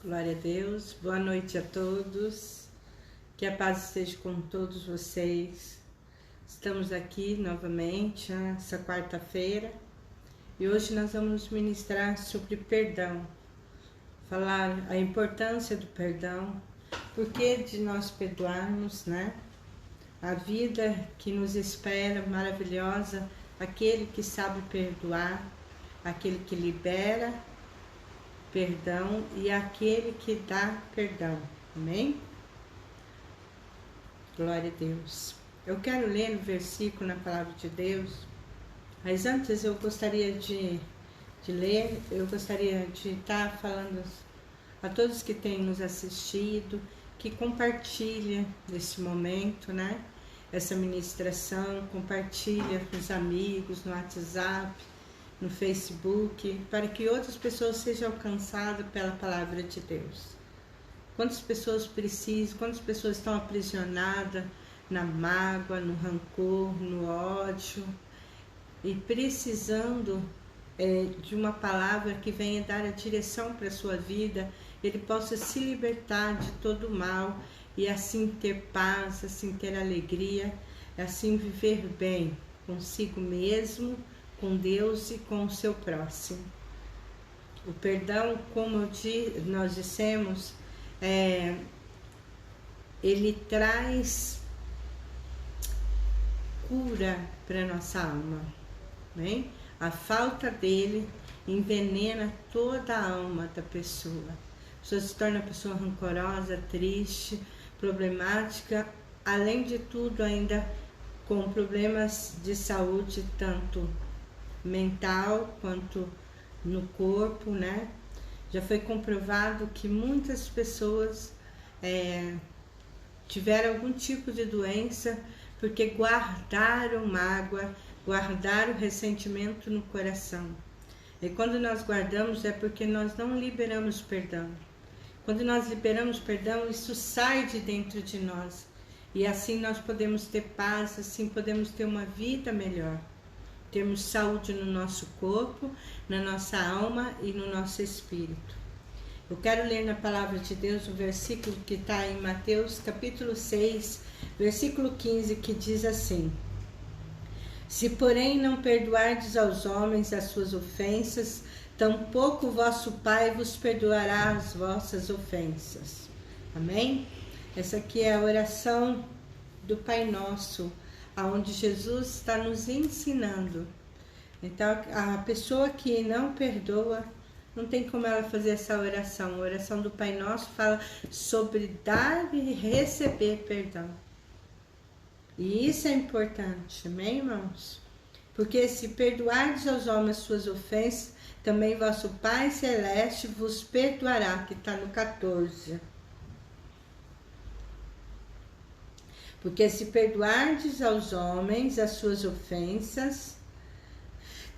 Glória a Deus, boa noite a todos, que a paz esteja com todos vocês. Estamos aqui novamente, essa quarta-feira, e hoje nós vamos ministrar sobre perdão, falar a importância do perdão, por que de nós perdoarmos, né? A vida que nos espera, maravilhosa, aquele que sabe perdoar, aquele que libera perdão e aquele que dá perdão, amém? Glória a Deus. Eu quero ler um versículo na palavra de Deus, mas antes eu gostaria de ler, eu gostaria de estar falando a todos que têm nos assistido, que compartilhem nesse momento, né? Essa ministração, compartilha com os amigos no WhatsApp, no Facebook, para que outras pessoas sejam alcançadas pela palavra de Deus. Quantas pessoas precisam, quantas pessoas estão aprisionadas na mágoa, no rancor, no ódio, e precisando de uma palavra que venha dar a direção para a sua vida, ele possa se libertar de todo o mal e assim ter paz, assim ter alegria, assim viver bem consigo mesmo, com Deus e com o seu próximo. O perdão, como nós dissemos, ele traz cura para a nossa alma, né? A falta dele envenena toda a alma da pessoa. A pessoa se torna uma pessoa rancorosa, triste, problemática, além de tudo ainda com problemas de saúde, tanto mental quanto no corpo, né? Já foi comprovado que muitas pessoas tiveram algum tipo de doença porque guardaram mágoa, guardaram ressentimento no coração. E quando nós guardamos é porque nós não liberamos perdão. Quando nós liberamos perdão, isso sai de dentro de nós. E assim nós podemos ter paz, assim podemos ter uma vida melhor. Temos saúde no nosso corpo, na nossa alma e no nosso espírito. Eu quero ler na palavra de Deus o versículo que está em Mateus capítulo 6, versículo 15, que diz assim: Se porém não perdoardes aos homens as suas ofensas, tampouco vosso Pai vos perdoará as vossas ofensas. Amém? Essa aqui é a oração do Pai Nosso, aonde Jesus está nos ensinando. Então, a pessoa que não perdoa, não tem como ela fazer essa oração. A oração do Pai Nosso fala sobre dar e receber perdão. E isso é importante, amém, irmãos? Porque se perdoardes aos homens suas ofensas, também vosso Pai Celeste vos perdoará, que está no 14. Porque se perdoardes aos homens as suas ofensas,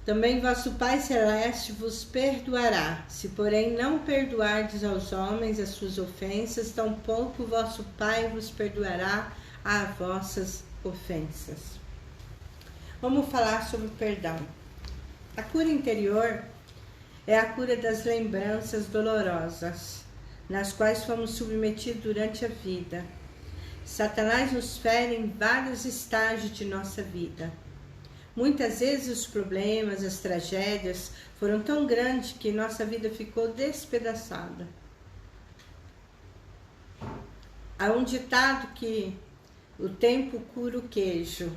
também vosso Pai Celeste vos perdoará. Se, porém, não perdoardes aos homens as suas ofensas, tampouco vosso Pai vos perdoará as vossas ofensas. Vamos falar sobre perdão. A cura interior é a cura das lembranças dolorosas, nas quais fomos submetidos durante a vida. Satanás nos fere em vários estágios de nossa vida. Muitas vezes os problemas, as tragédias foram tão grandes que nossa vida ficou despedaçada. Há um ditado que o tempo cura o queijo,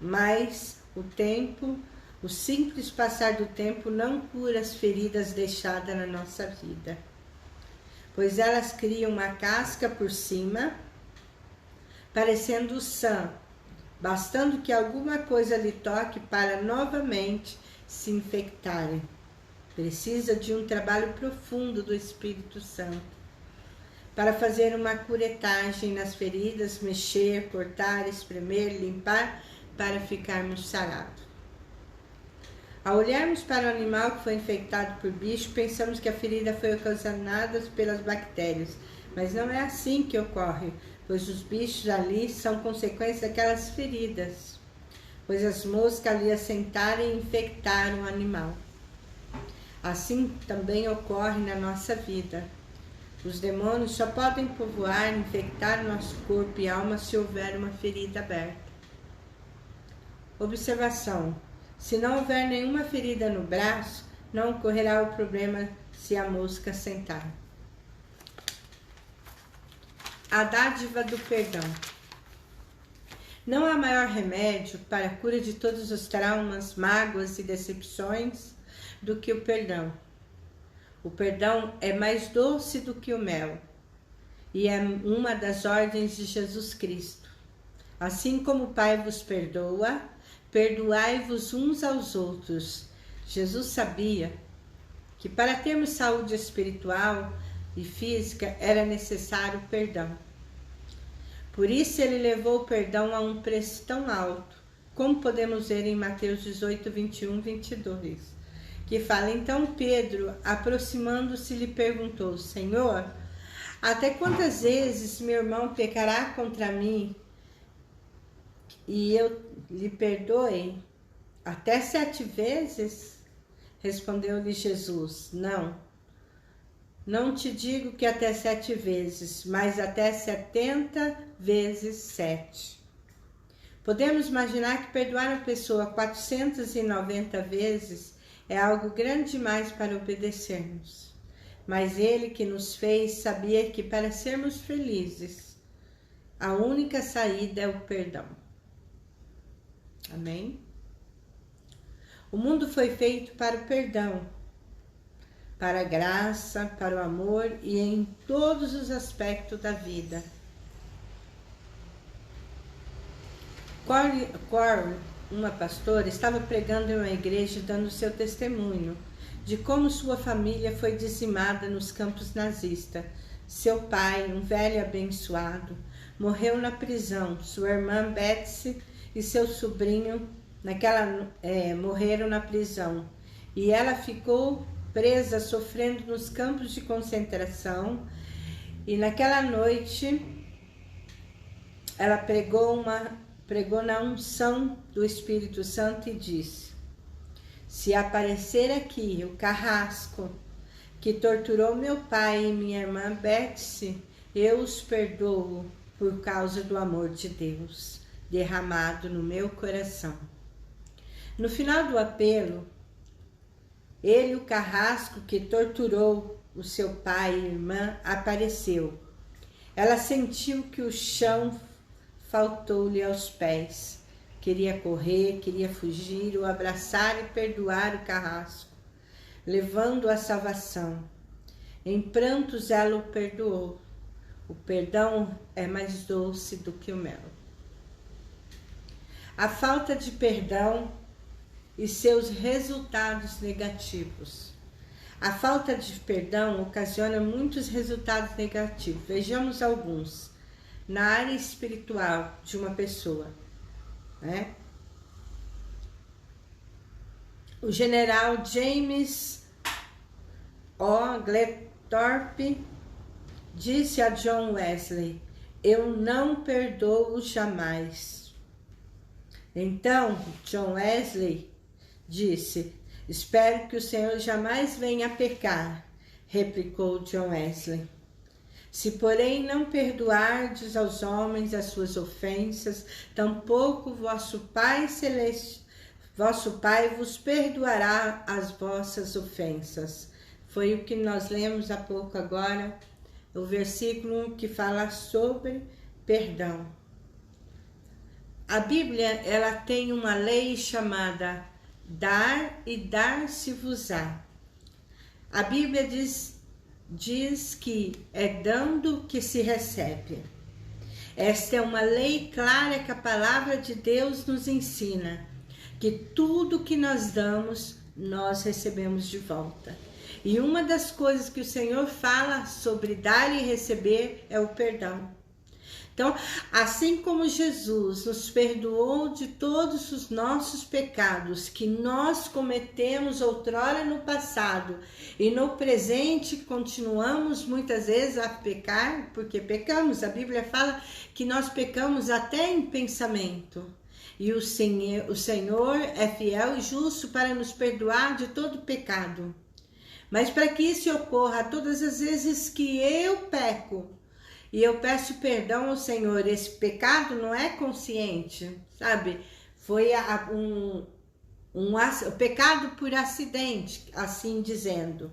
mas o simples passar do tempo não cura as feridas deixadas na nossa vida, pois elas criam uma casca por cima, parecendo sã, bastando que alguma coisa lhe toque para novamente se infectarem. Precisa de um trabalho profundo do Espírito Santo para fazer uma curetagem nas feridas, mexer, cortar, espremer, limpar, para ficarmos sarados. Ao olharmos para o animal que foi infectado por bicho, pensamos que a ferida foi ocasionada pelas bactérias, mas não é assim que ocorre, pois os bichos ali são consequência daquelas feridas, pois as moscas ali assentaram e infectaram o animal. Assim também ocorre na nossa vida. Os demônios só podem povoar, infectar nosso corpo e alma se houver uma ferida aberta. Observação: se não houver nenhuma ferida no braço, não ocorrerá o problema se a mosca sentar. A dádiva do perdão. Não há maior remédio para a cura de todos os traumas, mágoas e decepções do que o perdão. O perdão é mais doce do que o mel e é uma das ordens de Jesus Cristo. Assim como o Pai vos perdoa, perdoai-vos uns aos outros. Jesus sabia que para termos saúde espiritual e física era necessário perdão. Por isso ele levou o perdão a um preço tão alto, como podemos ver em Mateus 18, 21, 22, que fala: então Pedro, aproximando-se, lhe perguntou: Senhor, até quantas vezes meu irmão pecará contra mim e eu lhe perdoe? Até 7 vezes? Respondeu-lhe Jesus: não te digo que até 7 vezes, mas até 70 vezes 7. Podemos imaginar que perdoar uma pessoa 490 vezes é algo grande demais para obedecermos. Mas Ele que nos fez sabia que para sermos felizes, a única saída é o perdão. Amém? O mundo foi feito para o perdão, para a graça, para o amor e em todos os aspectos da vida. Corey, uma pastora, estava pregando em uma igreja dando seu testemunho de como sua família foi dizimada nos campos nazistas. Seu pai, um velho abençoado, morreu na prisão. Sua irmã Betsy e seu sobrinho morreram na prisão. E ela ficou presa, sofrendo nos campos de concentração. E naquela noite, ela pregou na unção do Espírito Santo e disse: se aparecer aqui o carrasco que torturou meu pai e minha irmã Betsy, eu os perdoo por causa do amor de Deus derramado no meu coração. No final do apelo, ele, o carrasco que torturou o seu pai e irmã, apareceu. Ela sentiu que o chão faltou-lhe aos pés. Queria correr, queria fugir, o abraçar e perdoar o carrasco, levando-o à salvação. Em prantos ela o perdoou. O perdão é mais doce do que o mel. A falta de perdão e seus resultados negativos. A falta de perdão ocasiona muitos resultados negativos. Vejamos alguns. Na área espiritual de uma pessoa, né? O general James O. Gletthorpe disse a John Wesley: eu não perdoo jamais. Então, John Wesley disse: espero que o Senhor jamais venha a pecar, replicou John Wesley. Se, porém, não perdoardes aos homens as suas ofensas, tampouco vosso Pai Celeste, vosso Pai vos perdoará as vossas ofensas. Foi o que nós lemos há pouco agora, o versículo que fala sobre perdão. A Bíblia, ela tem uma lei chamada dar e dar-se-vos-á. A Bíblia diz que é dando que se recebe. Esta é uma lei clara que a palavra de Deus nos ensina, que tudo que nós damos, nós recebemos de volta. E uma das coisas que o Senhor fala sobre dar e receber é o perdão. Então, assim como Jesus nos perdoou de todos os nossos pecados que nós cometemos outrora no passado e no presente continuamos muitas vezes a pecar, porque pecamos, a Bíblia fala que nós pecamos até em pensamento. E o Senhor é fiel e justo para nos perdoar de todo pecado. Mas para que isso ocorra, todas as vezes que eu peco e eu peço perdão ao Senhor, esse pecado não é consciente, sabe? Foi o pecado por acidente, assim dizendo.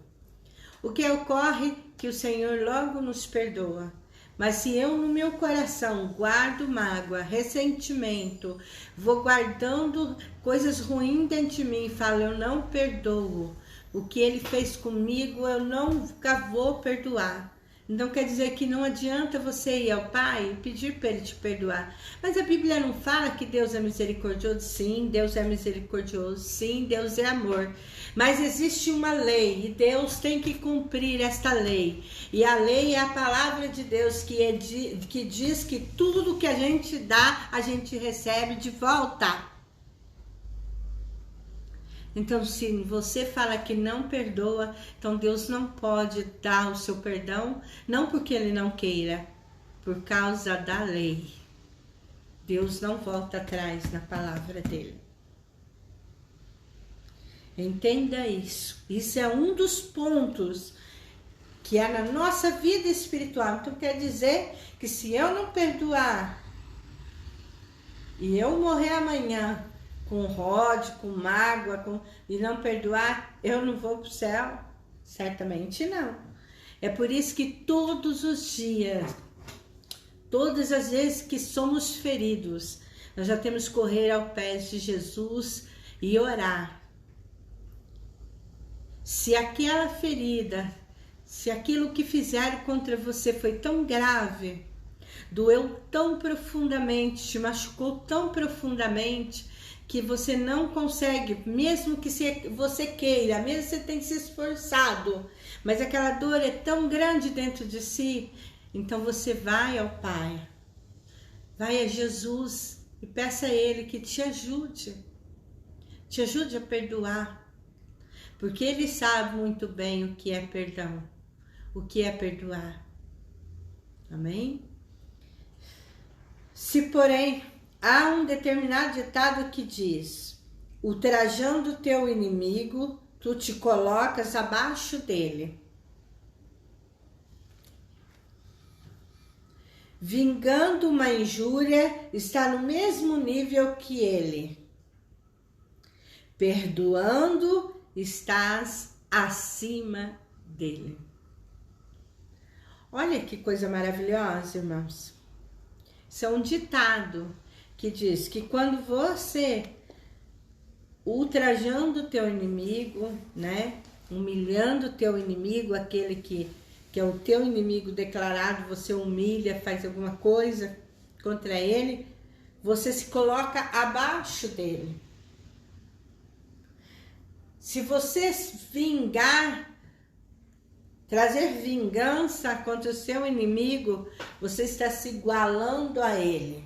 O que ocorre que o Senhor logo nos perdoa. Mas se eu no meu coração guardo mágoa, ressentimento, vou guardando coisas ruins dentro de mim e falo, eu não perdoo. O que ele fez comigo eu nunca vou perdoar. Então quer dizer que não adianta você ir ao Pai e pedir para Ele te perdoar. Mas a Bíblia não fala que Deus é misericordioso? Sim, Deus é misericordioso. Sim, Deus é amor. Mas existe uma lei e Deus tem que cumprir esta lei. E a lei é a palavra de Deus que diz que tudo que a gente dá, a gente recebe de volta. Então, se você fala que não perdoa, então Deus não pode dar o seu perdão, não porque Ele não queira, por causa da lei. Deus não volta atrás na palavra dele. Entenda isso. Isso é um dos pontos que é na nossa vida espiritual. Então, quer dizer que se eu não perdoar e eu morrer amanhã com ódio, com mágoa, e não perdoar, eu não vou para o céu? Certamente não. É por isso que todos os dias, todas as vezes que somos feridos, nós já temos que correr aos pés de Jesus e orar. Se aquela ferida, se aquilo que fizeram contra você foi tão grave, doeu tão profundamente, te machucou tão profundamente, que você não consegue, mesmo que você queira, mesmo que você tenha se esforçado, mas aquela dor é tão grande dentro de si, então você vai ao Pai, vai a Jesus e peça a Ele que te ajude a perdoar, porque Ele sabe muito bem o que é perdão, o que é perdoar. Amém? Se, porém, há um determinado ditado que diz, ultrajando o teu inimigo, tu te colocas abaixo dele. Vingando uma injúria, está no mesmo nível que ele. Perdoando, estás acima dele. Olha que coisa maravilhosa, irmãos. Isso é um ditado que diz que quando você ultrajando o teu inimigo, né, humilhando o teu inimigo, aquele que é o teu inimigo declarado, você humilha, faz alguma coisa contra ele, você se coloca abaixo dele. Se você vingar, trazer vingança contra o seu inimigo, você está se igualando a ele,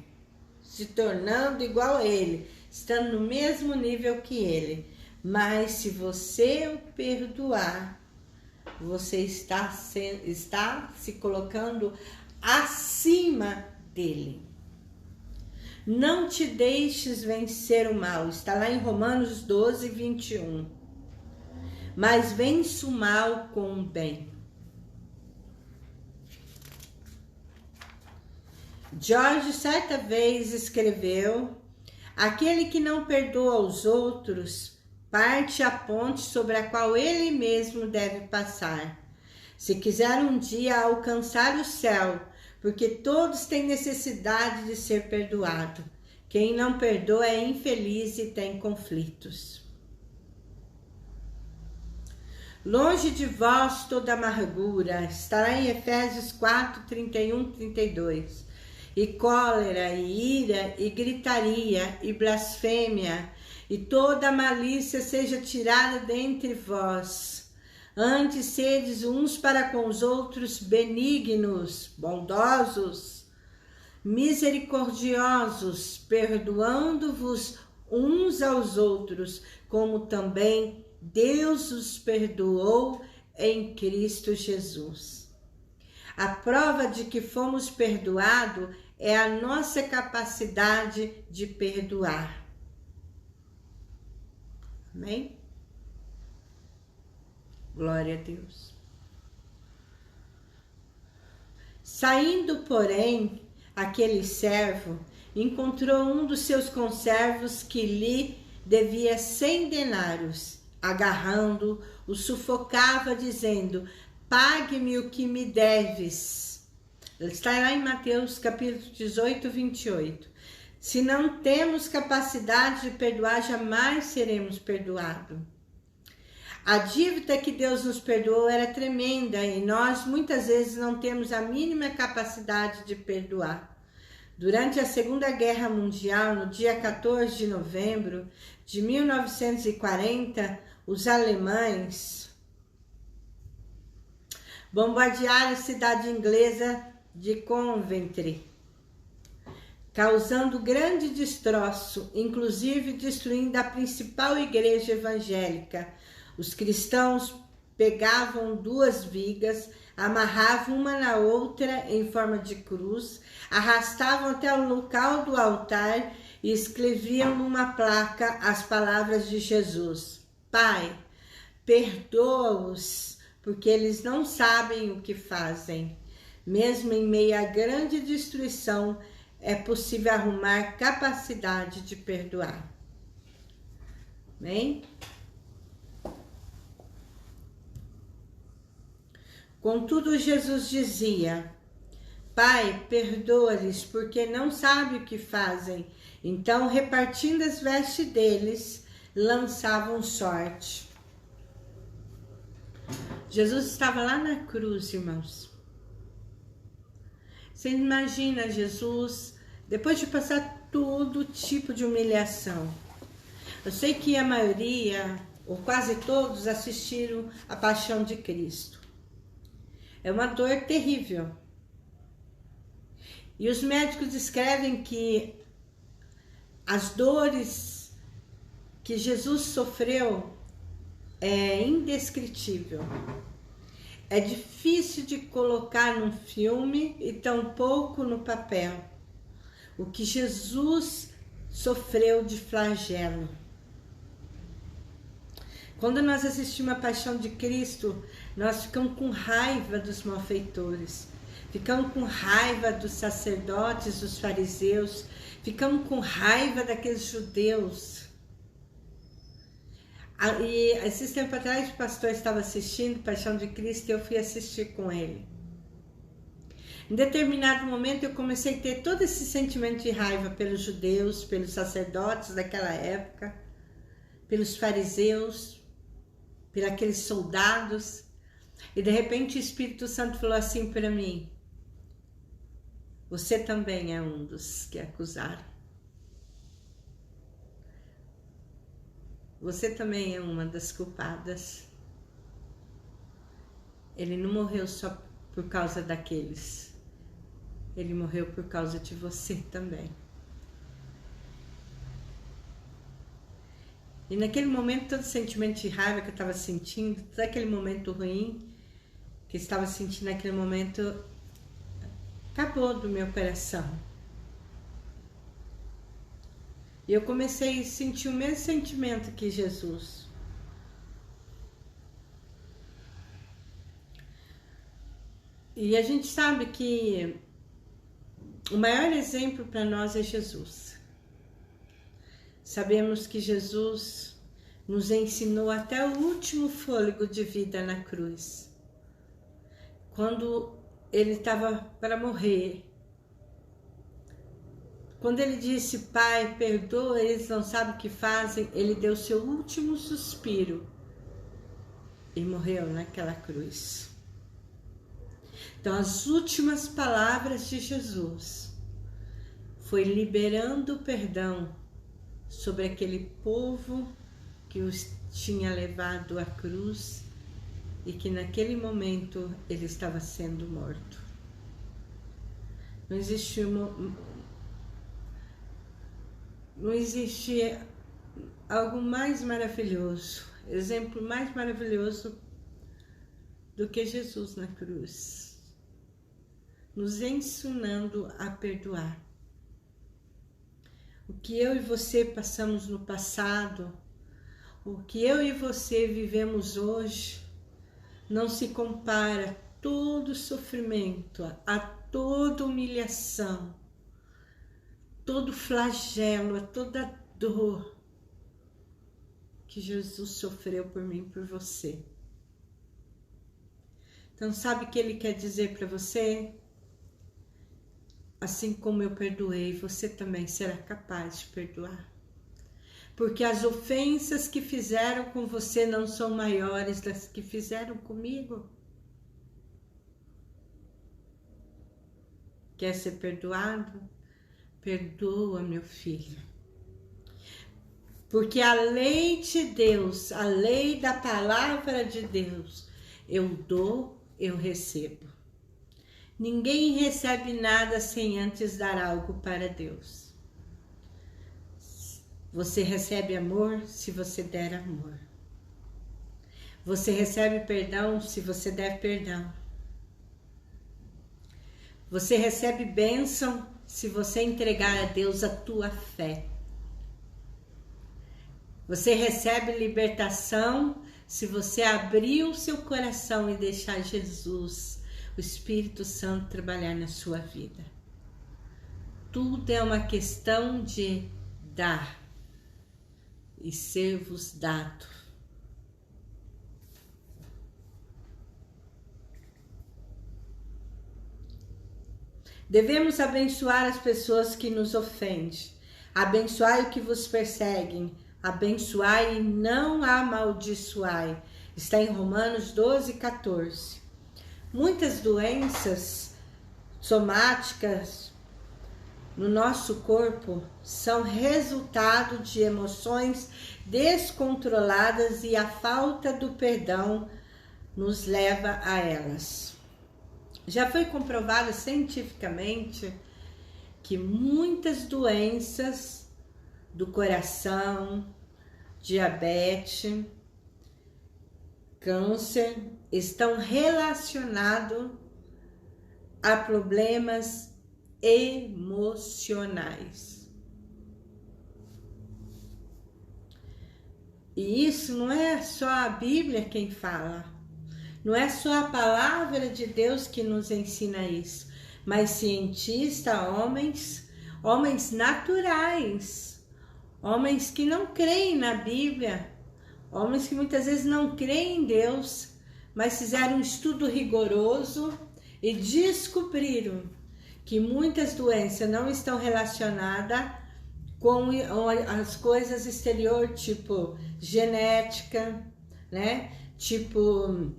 se tornando igual a ele, estando no mesmo nível que ele. Mas se você o perdoar, você está se colocando acima dele. Não te deixes vencer o mal. Está lá em Romanos 12, 21. Mas vence o mal com o bem. George certa vez escreveu: aquele que não perdoa os outros parte a ponte sobre a qual ele mesmo deve passar, se quiser um dia alcançar o céu, porque todos têm necessidade de ser perdoado. Quem não perdoa é infeliz e tem conflitos. Longe de vós toda amargura, estará em Efésios 4, 31, 32. E cólera, e ira, e gritaria, e blasfêmia, e toda malícia seja tirada dentre vós. Antes sedes uns para com os outros benignos, bondosos, misericordiosos, perdoando-vos uns aos outros, como também Deus os perdoou em Cristo Jesus. A prova de que fomos perdoados é a nossa capacidade de perdoar. Amém? Glória a Deus. Saindo, porém, aquele servo encontrou um dos seus conservos que lhe devia 100 denários. Agarrando, o sufocava, dizendo: pague-me o que me deves. Está lá em Mateus capítulo 18, 28. Se não temos capacidade de perdoar, jamais seremos perdoados. A dívida que Deus nos perdoou era tremenda e nós muitas vezes não temos a mínima capacidade de perdoar. Durante a Segunda Guerra Mundial, no dia 14 de novembro de 1940, os alemães bombardearam a cidade inglesa de Coventry, causando grande destroço, inclusive destruindo a principal igreja evangélica. Os cristãos pegavam 2 vigas, amarravam uma na outra em forma de cruz, arrastavam até o local do altar e escreviam numa placa as palavras de Jesus: Pai, perdoa-os, porque eles não sabem o que fazem. Mesmo em meio à grande destruição, é possível arrumar capacidade de perdoar. Amém? Contudo, Jesus dizia: Pai, perdoa-lhes, porque não sabem o que fazem. Então, repartindo as vestes deles, lançavam sorte. Jesus estava lá na cruz, irmãos. Você imagina Jesus, depois de passar todo tipo de humilhação. Eu sei que a maioria, ou quase todos, assistiram a Paixão de Cristo. É uma dor terrível. E os médicos descrevem que as dores que Jesus sofreu é indescritível. É difícil de colocar num filme e tampouco no papel. O que Jesus sofreu de flagelo. Quando nós assistimos a Paixão de Cristo, nós ficamos com raiva dos malfeitores, ficamos com raiva dos sacerdotes, dos fariseus, ficamos com raiva daqueles judeus. E esses tempos atrás o pastor estava assistindo Paixão de Cristo e eu fui assistir com ele. Em determinado momento eu comecei a ter todo esse sentimento de raiva pelos judeus, pelos sacerdotes daquela época, pelos fariseus, por aqueles soldados, e de repente o Espírito Santo falou assim para mim: você também é um dos que acusaram. Você também é uma das culpadas. Ele não morreu só por causa daqueles. Ele morreu por causa de você também. E naquele momento, todo o sentimento de raiva que eu estava sentindo, todo aquele momento ruim que eu estava sentindo naquele momento, acabou do meu coração. E eu comecei a sentir o mesmo sentimento que Jesus. E a gente sabe que o maior exemplo para nós é Jesus. Sabemos que Jesus nos ensinou até o último fôlego de vida na cruz. Quando ele estava para morrer, quando ele disse: Pai, perdoa, eles não sabem o que fazem, ele deu seu último suspiro e morreu naquela cruz. Então, as últimas palavras de Jesus foi liberando o perdão sobre aquele povo que os tinha levado à cruz e que naquele momento ele estava sendo morto. Não existe algo mais maravilhoso, exemplo mais maravilhoso do que Jesus na cruz, nos ensinando a perdoar. O que eu e você passamos no passado, o que eu e você vivemos hoje, não se compara a todo sofrimento, a toda humilhação, todo flagelo, a toda dor que Jesus sofreu por mim e por você. Então, sabe o que Ele quer dizer para você? Assim como eu perdoei, você também será capaz de perdoar. Porque as ofensas que fizeram com você não são maiores das que fizeram comigo. Quer ser perdoado? Perdoa, meu filho. Porque a lei de Deus, a lei da palavra de Deus, eu dou, eu recebo. Ninguém recebe nada sem antes dar algo para Deus. Você recebe amor se você der amor. Você recebe perdão se você der perdão. Você recebe bênção se você entregar a Deus a tua fé. Você recebe libertação se você abrir o seu coração e deixar Jesus, o Espírito Santo, trabalhar na sua vida. Tudo é uma questão de dar e ser-vos dado. Devemos abençoar as pessoas que nos ofendem. Abençoai o que vos perseguem. Abençoai e não amaldiçoai. Está em Romanos 12:14. Muitas doenças somáticas no nosso corpo são resultado de emoções descontroladas e a falta do perdão nos leva a elas. Já foi comprovado cientificamente que muitas doenças do coração, diabetes, câncer, estão relacionados a problemas emocionais. E isso não é só a Bíblia quem fala. Não é só a palavra de Deus que nos ensina isso, mas cientistas, homens naturais, homens que não creem na Bíblia, homens que muitas vezes não creem em Deus, mas fizeram um estudo rigoroso e descobriram que muitas doenças não estão relacionadas com as coisas exterior, tipo genética, né? Tipo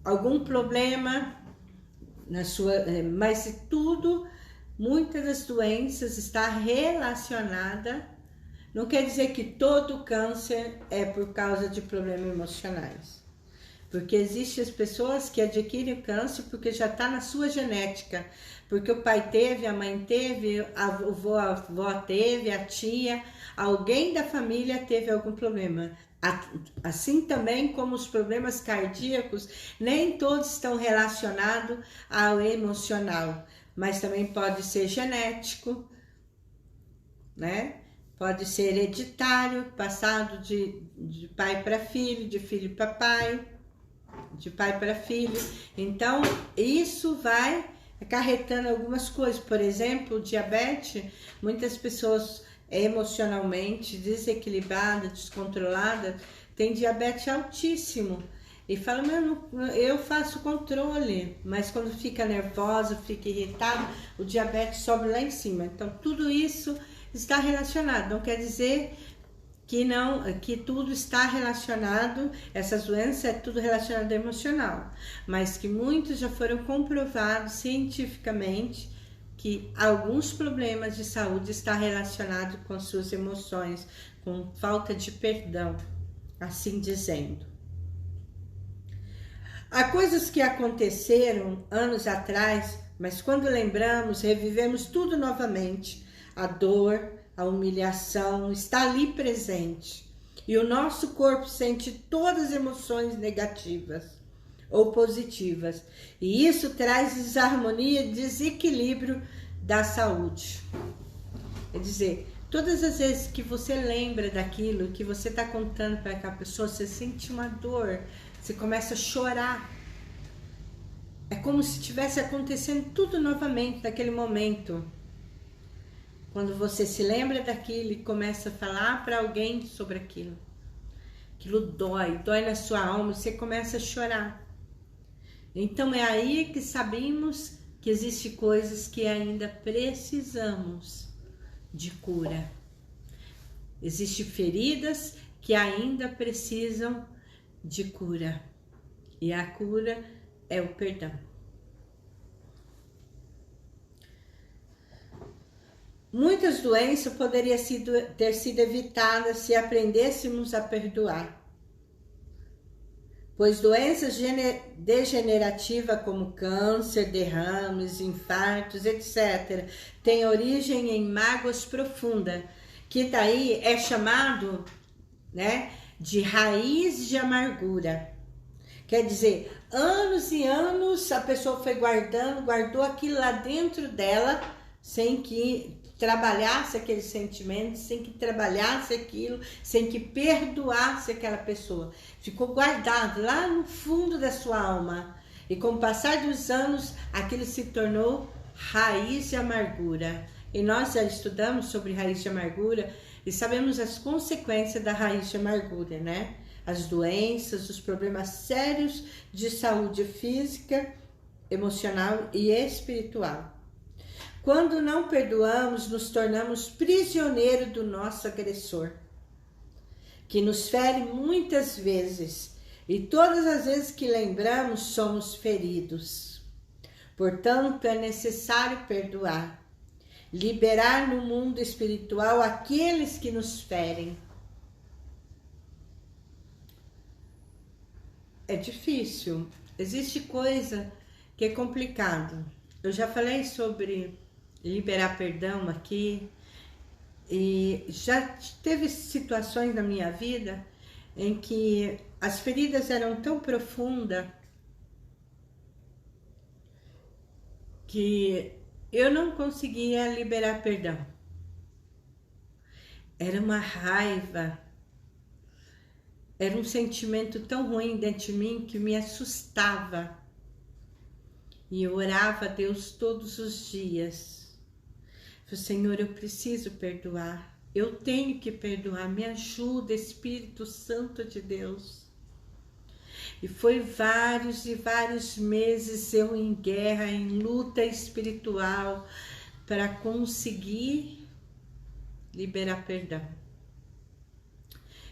algum problema na sua, mas tudo, muitas das doenças está relacionada. Não quer dizer que todo câncer é por causa de problemas emocionais, porque existem as pessoas que adquirem câncer porque já está na sua genética, porque o pai teve, a mãe teve, a avó teve, a tia, alguém da família teve algum problema. Assim também como os problemas cardíacos, nem todos estão relacionados ao emocional, mas também pode ser genético, né? Pode ser hereditário, passado de pai para filho, de filho para pai, de pai para filho. Então, isso vai acarretando algumas coisas. Por exemplo, o diabetes, muitas pessoas emocionalmente desequilibrada, descontrolada, tem diabetes altíssimo e fala, eu faço controle, mas quando fica nervosa, fica irritada, o diabetes sobe lá em cima. Então tudo isso está relacionado, não quer dizer que tudo está relacionado, essas doenças é tudo relacionado ao emocional, mas que muitos já foram comprovados cientificamente que alguns problemas de saúde estão relacionados com suas emoções, com falta de perdão, assim dizendo. Há coisas que aconteceram anos atrás, mas quando lembramos, revivemos tudo novamente. A dor, a humilhação está ali presente. E o nosso corpo sente todas as emoções negativas ou positivas, e isso traz desarmonia e desequilíbrio da saúde. Quer dizer, Todas as vezes que você lembra daquilo, que você está contando para aquela pessoa, você sente uma dor, você começa a chorar. É como se estivesse acontecendo tudo novamente naquele momento. Quando você se lembra daquilo e começa a falar para alguém sobre aquilo. Aquilo dói na sua alma, você começa a chorar. Então é aí que sabemos que existem coisas que ainda precisamos de cura. Existem feridas que ainda precisam de cura. E a cura é o perdão. Muitas doenças poderiam ter sido evitadas se aprendêssemos a perdoar. Pois doenças degenerativas como câncer, derrames, infartos, etc., têm origem em mágoas profundas, que daí é chamado, né, de raiz de amargura. Quer dizer, anos e anos a pessoa foi guardou aquilo lá dentro dela, sem que trabalhasse aquele sentimento, sem que trabalhasse aquilo, sem que perdoasse aquela pessoa. Ficou guardado lá no fundo da sua alma. E com o passar dos anos, aquilo se tornou raiz de amargura. E nós já estudamos sobre raiz de amargura e sabemos as consequências da raiz de amargura, né? As doenças, os problemas sérios de saúde física, emocional e espiritual. Quando não perdoamos, nos tornamos prisioneiros do nosso agressor, que nos fere muitas vezes, e todas as vezes que lembramos, somos feridos. Portanto, é necessário perdoar, liberar no mundo espiritual aqueles que nos ferem. É difícil, existe coisa que é complicado. Eu já falei sobre liberar perdão aqui, e já teve situações na minha vida em que as feridas eram tão profundas que eu não conseguia liberar perdão. Era uma raiva, era um sentimento tão ruim dentro de mim que me assustava. E eu orava a Deus todos os dias. Falei, Senhor, eu preciso perdoar. Eu tenho que perdoar. Me ajuda, Espírito Santo de Deus. E foi vários e vários meses eu em guerra, em luta espiritual, para conseguir liberar perdão.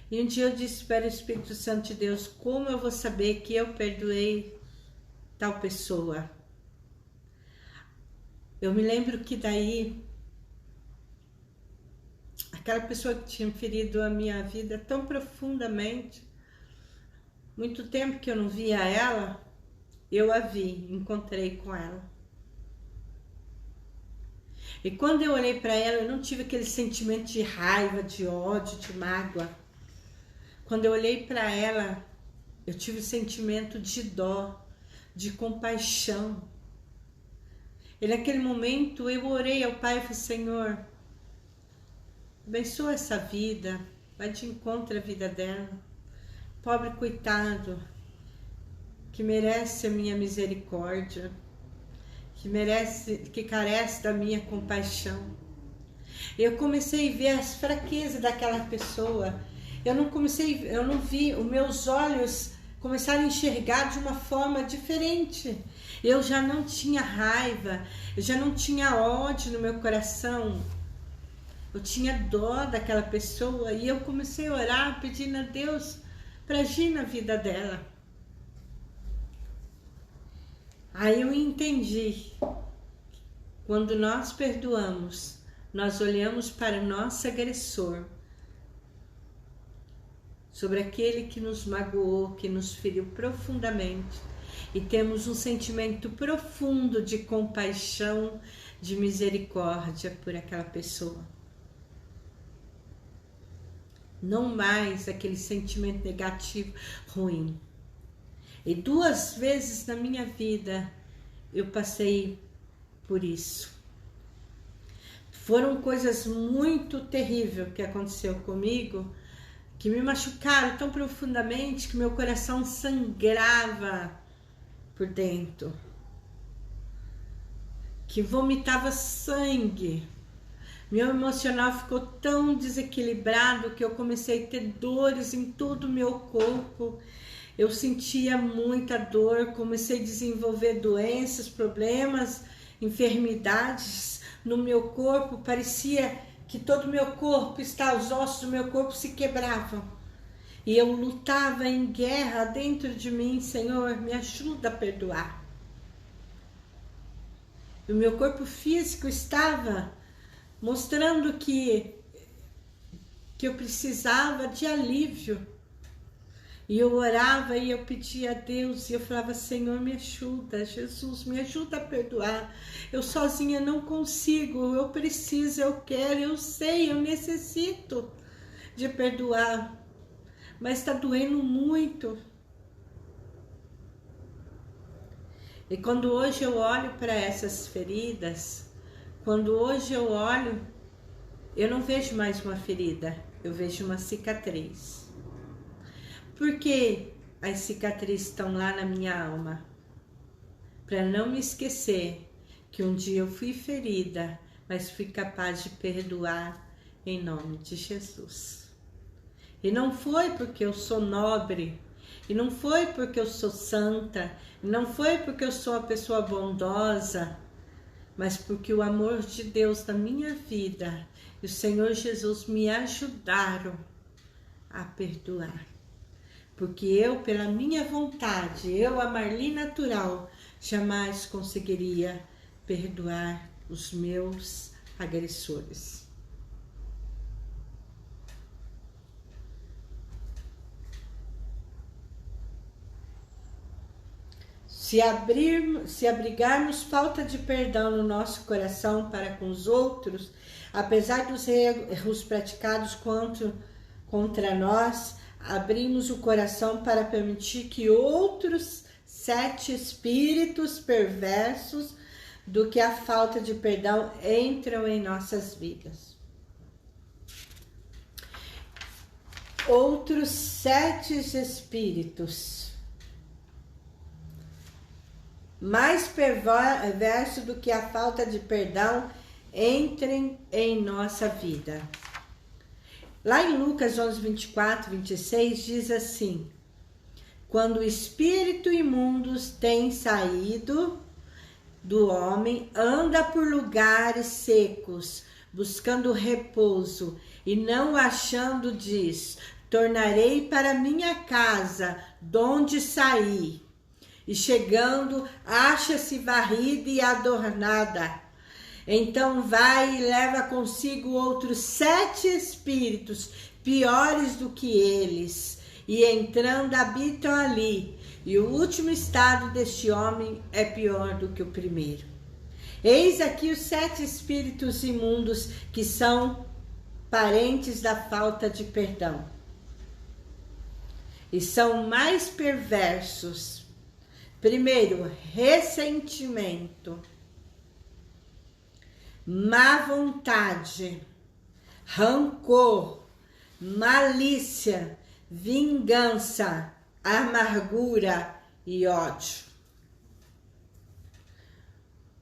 E um dia eu disse para o Espírito Santo de Deus, como eu vou saber que eu perdoei tal pessoa? Eu me lembro que daí, aquela pessoa que tinha ferido a minha vida tão profundamente, muito tempo que eu não via ela, eu a vi, encontrei com ela. E quando eu olhei para ela, eu não tive aquele sentimento de raiva, de ódio, de mágoa. Quando eu olhei para ela, eu tive o sentimento de dó, de compaixão. E naquele momento eu orei ao Pai e falei, Senhor, abençoa essa vida, vai de encontro à vida dela. Pobre coitado, que merece a minha misericórdia, que carece da minha compaixão. Eu comecei a ver as fraquezas daquela pessoa. Eu não vi, os meus olhos começaram a enxergar de uma forma diferente. Eu já não tinha raiva, eu já não tinha ódio no meu coração. Eu tinha dó daquela pessoa e eu comecei a orar pedindo a Deus para agir na vida dela. Aí eu entendi, quando nós perdoamos, nós olhamos para o nosso agressor, sobre aquele que nos magoou, que nos feriu profundamente, e temos um sentimento profundo de compaixão, de misericórdia por aquela pessoa. Não mais aquele sentimento negativo, ruim. E 2 vezes na minha vida eu passei por isso. Foram coisas muito terríveis que aconteceu comigo, que me machucaram tão profundamente que meu coração sangrava por dentro, que vomitava sangue. Meu emocional ficou tão desequilibrado que eu comecei a ter dores em todo o meu corpo. Eu sentia muita dor, comecei a desenvolver doenças, problemas, enfermidades no meu corpo. Parecia que todo o meu corpo, os ossos do meu corpo se quebravam. E eu lutava em guerra dentro de mim. Senhor, me ajuda a perdoar. O meu corpo físico estava mostrando que eu precisava de alívio. E eu orava e eu pedia a Deus e eu falava, Senhor, me ajuda, Jesus, me ajuda a perdoar. Eu sozinha não consigo, eu preciso, eu quero, eu sei, eu necessito de perdoar. Mas está doendo muito. E quando hoje eu olho para essas feridas, quando hoje eu olho, eu não vejo mais uma ferida, eu vejo uma cicatriz. Porque as cicatrizes estão lá na minha alma? Para não me esquecer que um dia eu fui ferida, mas fui capaz de perdoar em nome de Jesus. E não foi porque eu sou nobre, e não foi porque eu sou santa, e não foi porque eu sou uma pessoa bondosa, mas porque o amor de Deus na minha vida e o Senhor Jesus me ajudaram a perdoar. Porque eu, pela minha vontade, eu, a Marli natural, jamais conseguiria perdoar os meus agressores. Se abrigarmos falta de perdão no nosso coração para com os outros, apesar dos erros praticados contra nós, abrimos o coração para permitir que outros 7 espíritos perversos do que a falta de perdão entram em nossas vidas. Outros 7 espíritos mais perverso do que a falta de perdão entrem em nossa vida. Lá em Lucas 11, 24, 26 diz assim: quando o espírito imundo tem saído do homem, anda por lugares secos, buscando repouso, e não achando, diz, tornarei para minha casa, donde saí. E chegando, acha-se varrida e adornada. Então vai e leva consigo outros 7 espíritos, piores do que eles, e entrando habitam ali. E o último estado deste homem é pior do que o primeiro. Eis aqui os 7 espíritos imundos que são parentes da falta de perdão. E são mais perversos. Primeiro, ressentimento, má vontade, rancor, malícia, vingança, amargura e ódio.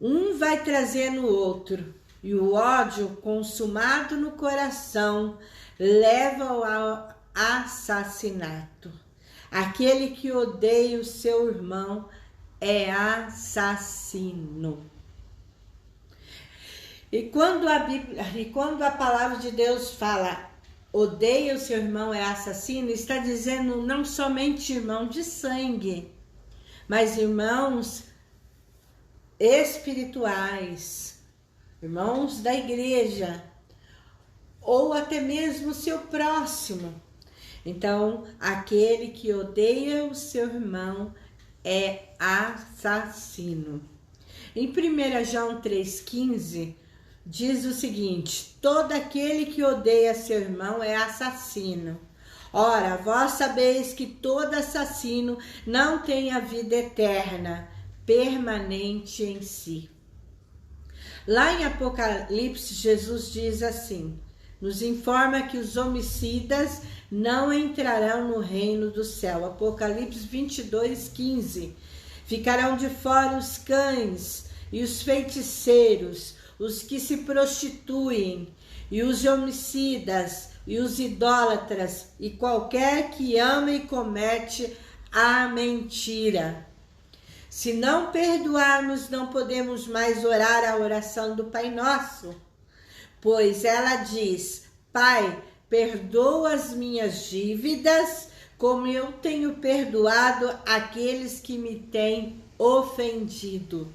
Um vai trazendo o outro, e o ódio consumado no coração leva ao assassinato. Aquele que odeia o seu irmão é assassino. E quando a palavra de Deus fala odeia o seu irmão é assassino, está dizendo não somente irmão de sangue, mas irmãos espirituais, irmãos da igreja, ou até mesmo o seu próximo. Então, aquele que odeia o seu irmão é assassino. Em 1 João 3,15, diz o seguinte: todo aquele que odeia seu irmão é assassino. Ora, vós sabeis que todo assassino não tem a vida eterna, permanente em si. Lá em Apocalipse, Jesus diz assim, nos informa que os homicidas não entrarão no reino do céu. Apocalipse 22:15. Ficarão de fora os cães e os feiticeiros, os que se prostituem, e os homicidas, e os idólatras, e qualquer que ama e comete a mentira. Se não perdoarmos, não podemos mais orar a oração do Pai Nosso, pois ela diz, Pai, perdoa as minhas dívidas, como eu tenho perdoado aqueles que me têm ofendido.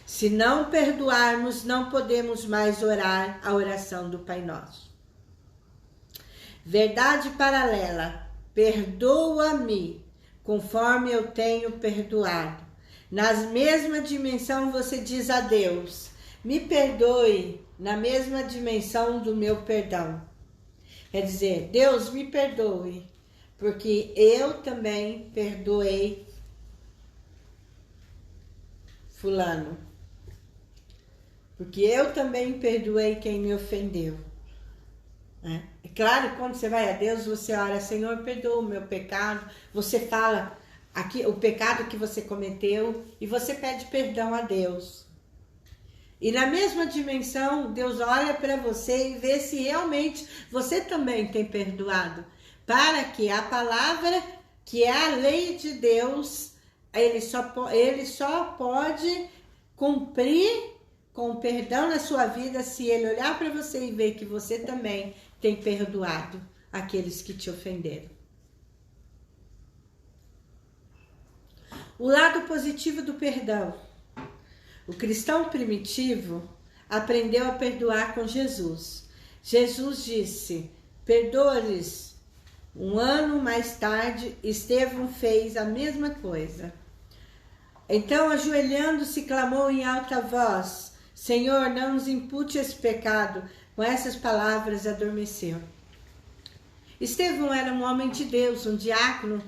Se não perdoarmos, não podemos mais orar a oração do Pai Nosso. Verdade paralela, perdoa-me, conforme eu tenho perdoado. Na mesma dimensão você diz a Deus, me perdoe na mesma dimensão do meu perdão. Quer dizer, Deus me perdoe, porque eu também perdoei fulano. Porque eu também perdoei quem me ofendeu. É claro que quando você vai a Deus, você ora, Senhor, perdoa o meu pecado. Você fala aqui o pecado que você cometeu e você pede perdão a Deus. E na mesma dimensão, Deus olha para você e vê se realmente você também tem perdoado. Para que a palavra, que é a lei de Deus, ele só pode cumprir com perdão na sua vida se ele olhar para você e ver que você também tem perdoado aqueles que te ofenderam. O lado positivo do perdão. O cristão primitivo aprendeu a perdoar com Jesus. Jesus disse, perdoa-lhes. Um ano mais tarde, Estevão fez a mesma coisa. Então, ajoelhando-se, clamou em alta voz, Senhor, não nos impute esse pecado. Com essas palavras, adormeceu. Estevão era um homem de Deus, um diácono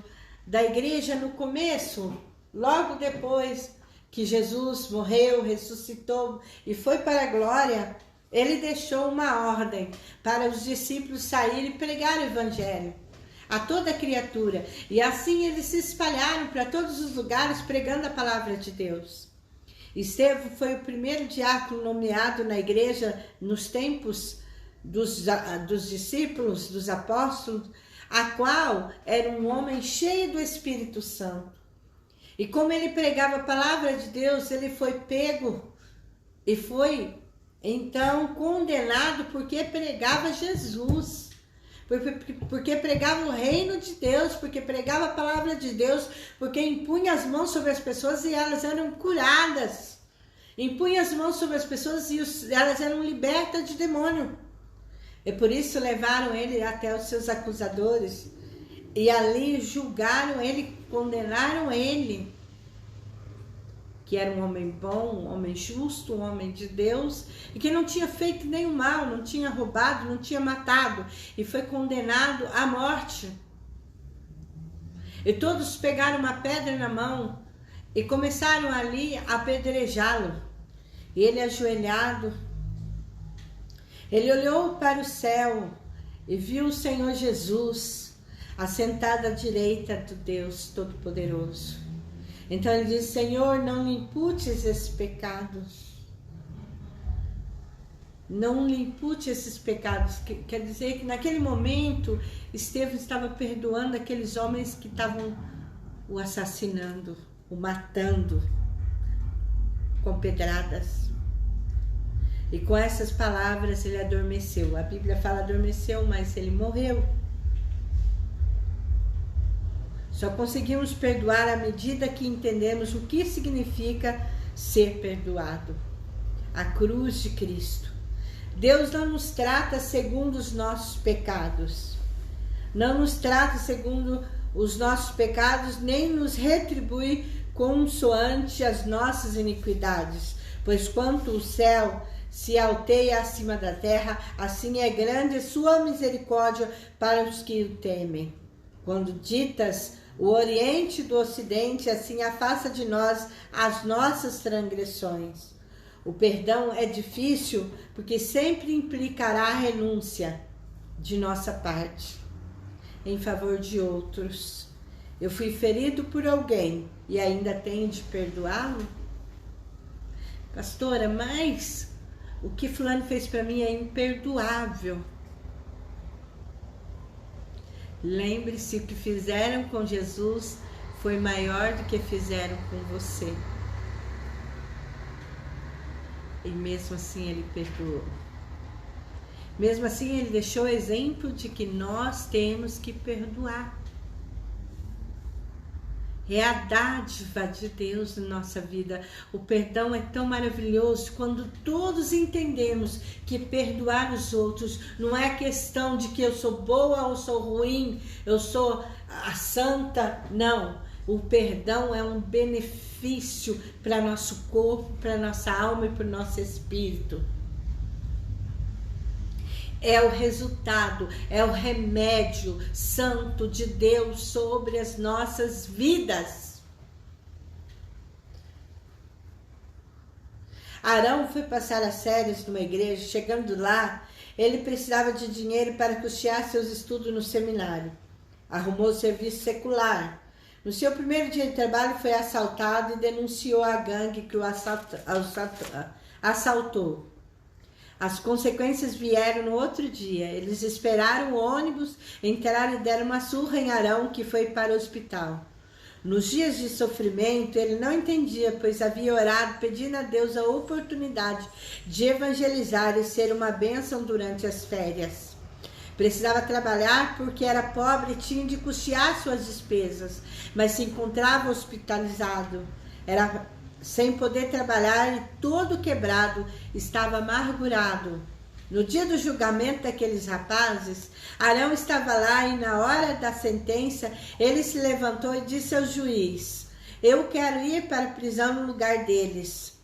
da igreja no começo, logo depois que Jesus morreu, ressuscitou e foi para a glória, ele deixou uma ordem para os discípulos saírem e pregar o evangelho a toda criatura. E assim eles se espalharam para todos os lugares pregando a palavra de Deus. Estevão foi o primeiro diácono nomeado na igreja nos tempos dos discípulos, dos apóstolos, a qual era um homem cheio do Espírito Santo. E como ele pregava a palavra de Deus, ele foi pego e foi então condenado porque pregava Jesus. Porque pregava o reino de Deus, porque pregava a palavra de Deus, porque impunha as mãos sobre as pessoas e elas eram curadas. Impunha as mãos sobre as pessoas e elas eram libertas de demônio. E por isso levaram ele até os seus acusadores e ali julgaram ele, condenaram ele, que era um homem bom, um homem justo, um homem de Deus, e que não tinha feito nenhum mal, não tinha roubado, não tinha matado, e foi condenado à morte. E todos pegaram uma pedra na mão e começaram ali a apedrejá-lo. E ele ajoelhado, ele olhou para o céu e viu o Senhor Jesus assentado à direita do Deus Todo-Poderoso. Então ele diz, Senhor, não lhe imputes esses pecados. Não lhe impute esses pecados. Quer dizer que naquele momento, Estevão estava perdoando aqueles homens que estavam o assassinando, o matando com pedradas. E com essas palavras ele adormeceu. A Bíblia fala adormeceu, mas ele morreu. Só conseguimos perdoar à medida que entendemos o que significa ser perdoado. A cruz de Cristo. Deus não nos trata segundo os nossos pecados. Não nos trata segundo os nossos pecados, nem nos retribui consoante as nossas iniquidades. Pois quanto o céu se alteia acima da terra, assim é grande sua misericórdia para os que o temem. Quando ditas o Oriente do Ocidente, assim afasta de nós as nossas transgressões. O perdão é difícil porque sempre implicará a renúncia de nossa parte em favor de outros. Eu fui ferido por alguém e ainda tenho de perdoá-lo? Pastora, mas o que fulano fez para mim é imperdoável. Lembre-se, o que fizeram com Jesus foi maior do que fizeram com você. E mesmo assim ele perdoou. Mesmo assim ele deixou o exemplo de que nós temos que perdoar. É a dádiva de Deus na nossa vida. O perdão é tão maravilhoso quando todos entendemos que perdoar os outros não é questão de que eu sou boa ou sou ruim, eu sou a santa. Não. O perdão é um benefício para nosso corpo, para nossa alma e para o nosso espírito. É o resultado, é o remédio santo de Deus sobre as nossas vidas. Arão foi passar as férias numa igreja. Chegando lá, ele precisava de dinheiro para custear seus estudos no seminário. Arrumou serviço secular. No seu primeiro dia de trabalho foi assaltado e denunciou a gangue que o assaltou. As consequências vieram no outro dia. Eles esperaram o ônibus, entraram e deram uma surra em Arão, que foi para o hospital. Nos dias de sofrimento, ele não entendia, pois havia orado pedindo a Deus a oportunidade de evangelizar e ser uma bênção durante as férias. Precisava trabalhar porque era pobre e tinha de custear suas despesas, mas se encontrava hospitalizado. Era sem poder trabalhar e todo quebrado, estava amargurado. No dia do julgamento daqueles rapazes, Arão estava lá e na hora da sentença, ele se levantou e disse ao juiz: eu quero ir para a prisão no lugar deles.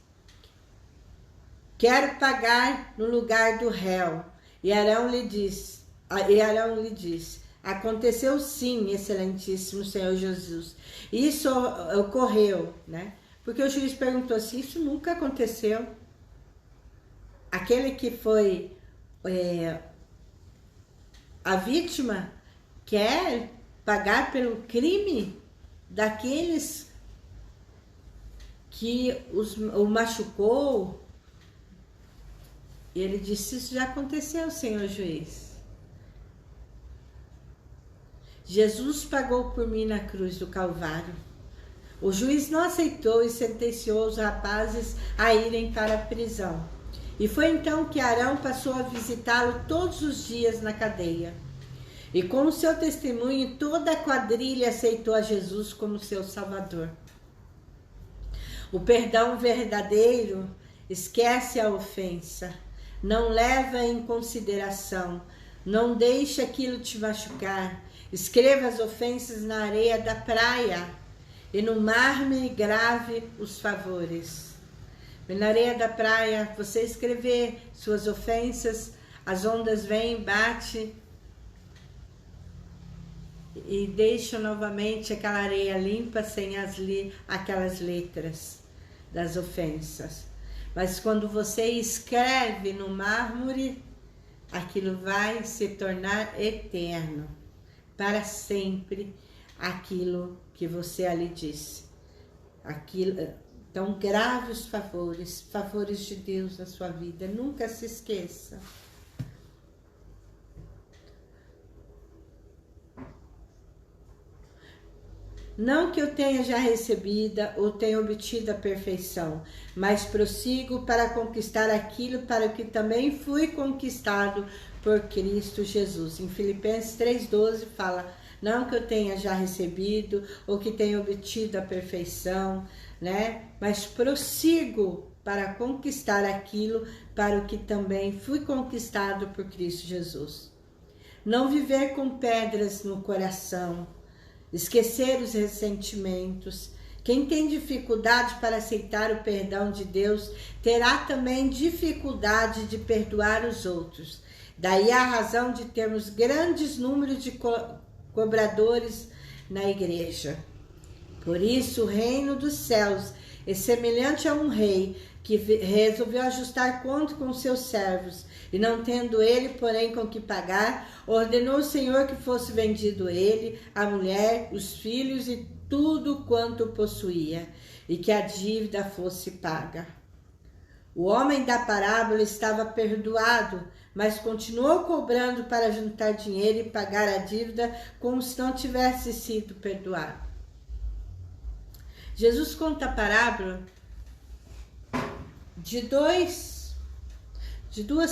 Quero pagar no lugar do réu. E Arão lhe disse, aconteceu sim, excelentíssimo Senhor Jesus. Isso ocorreu, né? Porque o juiz perguntou se isso nunca aconteceu. Aquele que foi a vítima quer pagar pelo crime daqueles que o machucou. E ele disse, isso já aconteceu, senhor juiz. Jesus pagou por mim na cruz do Calvário. O juiz não aceitou e sentenciou os rapazes a irem para a prisão. E foi então que Arão passou a visitá-lo todos os dias na cadeia. E com o seu testemunho, toda a quadrilha aceitou a Jesus como seu Salvador. O perdão verdadeiro esquece a ofensa, não leva em consideração, não deixa aquilo te machucar. Escreva as ofensas na areia da praia e no mármore grave os favores. E na areia da praia, você escrever suas ofensas, as ondas vêm, bate e deixam novamente aquela areia limpa sem aquelas letras das ofensas. Mas quando você escreve no mármore, aquilo vai se tornar eterno, para sempre, aquilo que você ali disse. Então, grave os favores de Deus na sua vida, nunca se esqueça. Não que eu tenha já recebida ou tenha obtido a perfeição, mas prossigo para conquistar aquilo para o que também fui conquistado por Cristo Jesus. Em Filipenses 3,12 fala, não que eu tenha já recebido ou que tenha obtido a perfeição, né? Mas prossigo para conquistar aquilo para o que também fui conquistado por Cristo Jesus. Não viver com pedras no coração, esquecer os ressentimentos. Quem tem dificuldade para aceitar o perdão de Deus, terá também dificuldade de perdoar os outros. Daí a razão de termos grandes números de cobradores na igreja. Por isso o reino dos céus é semelhante a um rei que resolveu ajustar conta com seus servos, e não tendo ele, porém, com que pagar, ordenou o Senhor que fosse vendido ele, a mulher, os filhos e tudo quanto possuía, e que a dívida fosse paga. O homem da parábola estava perdoado, mas continuou cobrando para juntar dinheiro e pagar a dívida como se não tivesse sido perdoado. Jesus conta a parábola de duas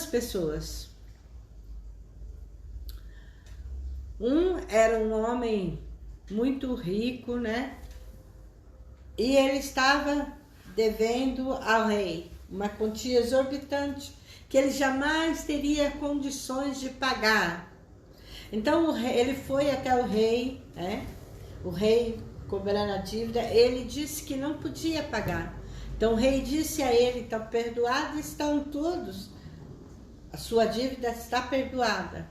pessoas. Um era um homem muito rico, né? E ele estava devendo ao rei uma quantia exorbitante que ele jamais teria condições de pagar. Então ele foi até o rei, né? O rei, cobrando a dívida, ele disse que não podia pagar. Então o rei disse a ele: "Então perdoados estão todos, a sua dívida está perdoada."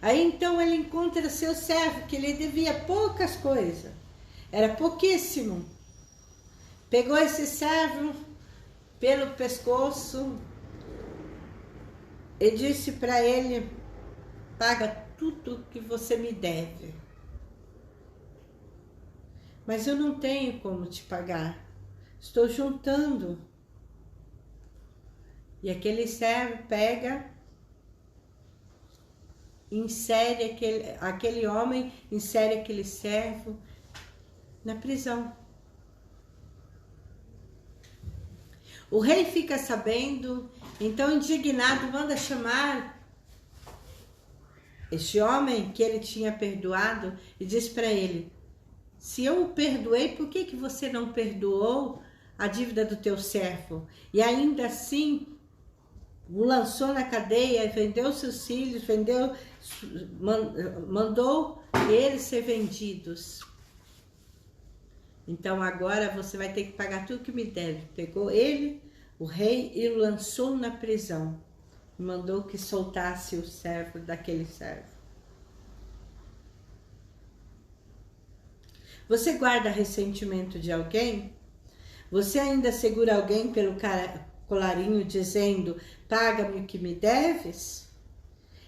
Aí então ele encontra seu servo, que lhe devia poucas coisas, era pouquíssimo. Pegou esse servo pelo pescoço e disse para ele: "Paga tudo que você me deve." "Mas eu não tenho como te pagar, estou juntando." E aquele servo pega, insere aquele homem, insere aquele servo na prisão. O rei fica sabendo, então indignado manda chamar este homem que ele tinha perdoado e diz para ele: "Se eu o perdoei, por que você não perdoou a dívida do teu servo?" E ainda assim o lançou na cadeia, vendeu seus filhos, mandou eles ser vendidos. "Então agora você vai ter que pagar tudo que me deve." Pegou ele, o rei, e o lançou na prisão. Mandou que soltasse o servo daquele servo. Você guarda ressentimento de alguém? Você ainda segura alguém pelo colarinho dizendo: "Paga-me o que me deves"?